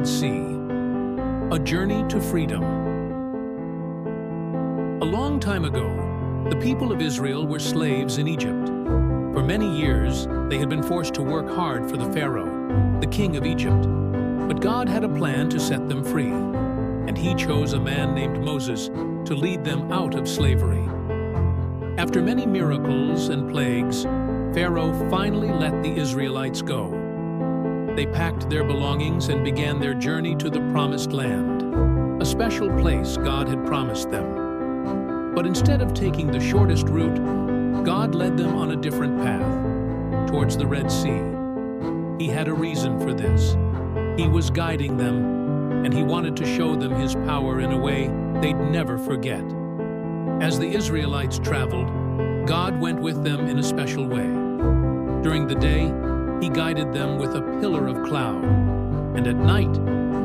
Red Sea, a journey to freedom. A long time ago, the people of Israel were slaves in Egypt. For many years, they had been forced to work hard for the Pharaoh, the king of Egypt. But God had a plan to set them free, and he chose a man named Moses to lead them out of slavery. After many miracles and plagues, Pharaoh finally let the Israelites go. They packed their belongings and began their journey to the Promised Land, a special place God had promised them. But instead of taking the shortest route, God led them on a different path, towards the Red Sea. He had a reason for this. He was guiding them, and he wanted to show them his power in a way they'd never forget. As the Israelites traveled, God went with them in a special way. During the day, he guided them with a pillar of cloud, and at night,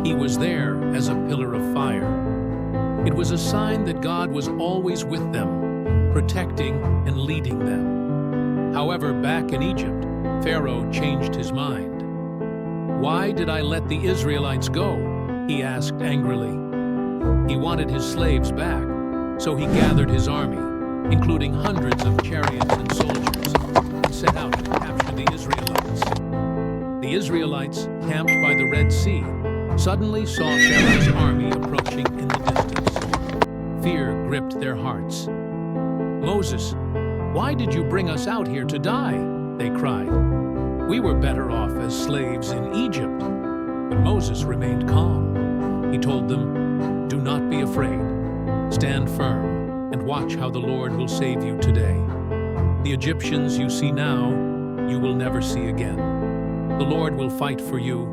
he was there as a pillar of fire. It was a sign that God was always with them, protecting and leading them. However, back in Egypt, Pharaoh changed his mind. "Why did I let the Israelites go?" he asked angrily. He wanted his slaves back, so he gathered his army, including hundreds of chariots and soldiers, and set out to capture the Israelites. The Israelites, camped by the Red Sea, suddenly saw Pharaoh's army approaching in the distance. Fear gripped their hearts. "Moses, why did you bring us out here to die?" they cried. "We were better off as slaves in Egypt." But Moses remained calm. He told them, "Do not be afraid. Stand firm and watch how the Lord will save you today. The Egyptians you see now, you will never see again. The Lord will fight for you.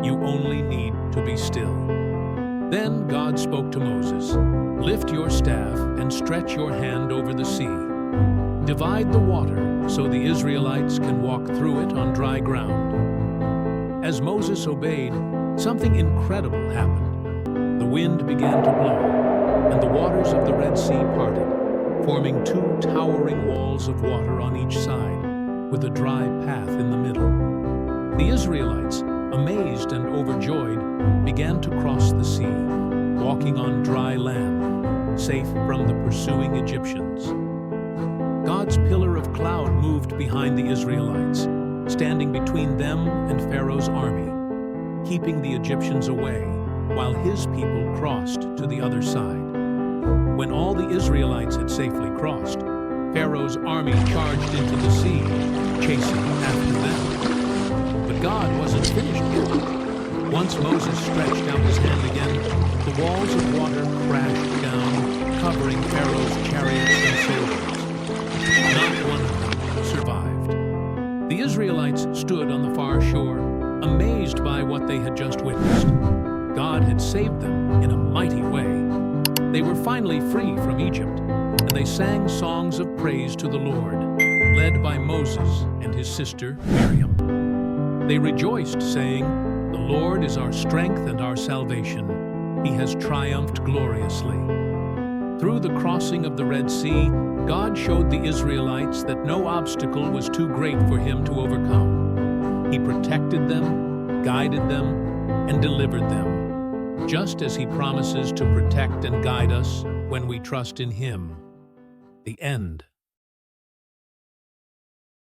You only need to be still." Then God spoke to Moses, "Lift your staff and stretch your hand over the sea. Divide the water so the Israelites can walk through it on dry ground." As Moses obeyed, something incredible happened. The wind began to blow, and the waters of the Red Sea parted, forming two towering walls of water on each side, with a dry path in the middle. The Israelites, amazed and overjoyed, began to cross the sea, walking on dry land, safe from the pursuing Egyptians. God's pillar of cloud moved behind the Israelites, standing between them and Pharaoh's army, keeping the Egyptians away, while his people crossed to the other side. When all the Israelites had safely crossed, Pharaoh's army charged into the sea, chasing after them. But God wasn't finished yet. Once Moses stretched out his hand again, the walls of water crashed down, covering Pharaoh's chariots and soldiers. Not one of them survived. The Israelites stood on the far shore, amazed by what they had just witnessed. God had saved them in a mighty way. They were finally free from Egypt, and they sang songs of praise to the Lord, led by Moses and his sister Miriam. They rejoiced, saying, "The Lord is our strength and our salvation. He has triumphed gloriously." Through the crossing of the Red Sea, God showed the Israelites that no obstacle was too great for him to overcome. He protected them, guided them, and delivered them, just as he promises to protect and guide us when we trust in him. The end.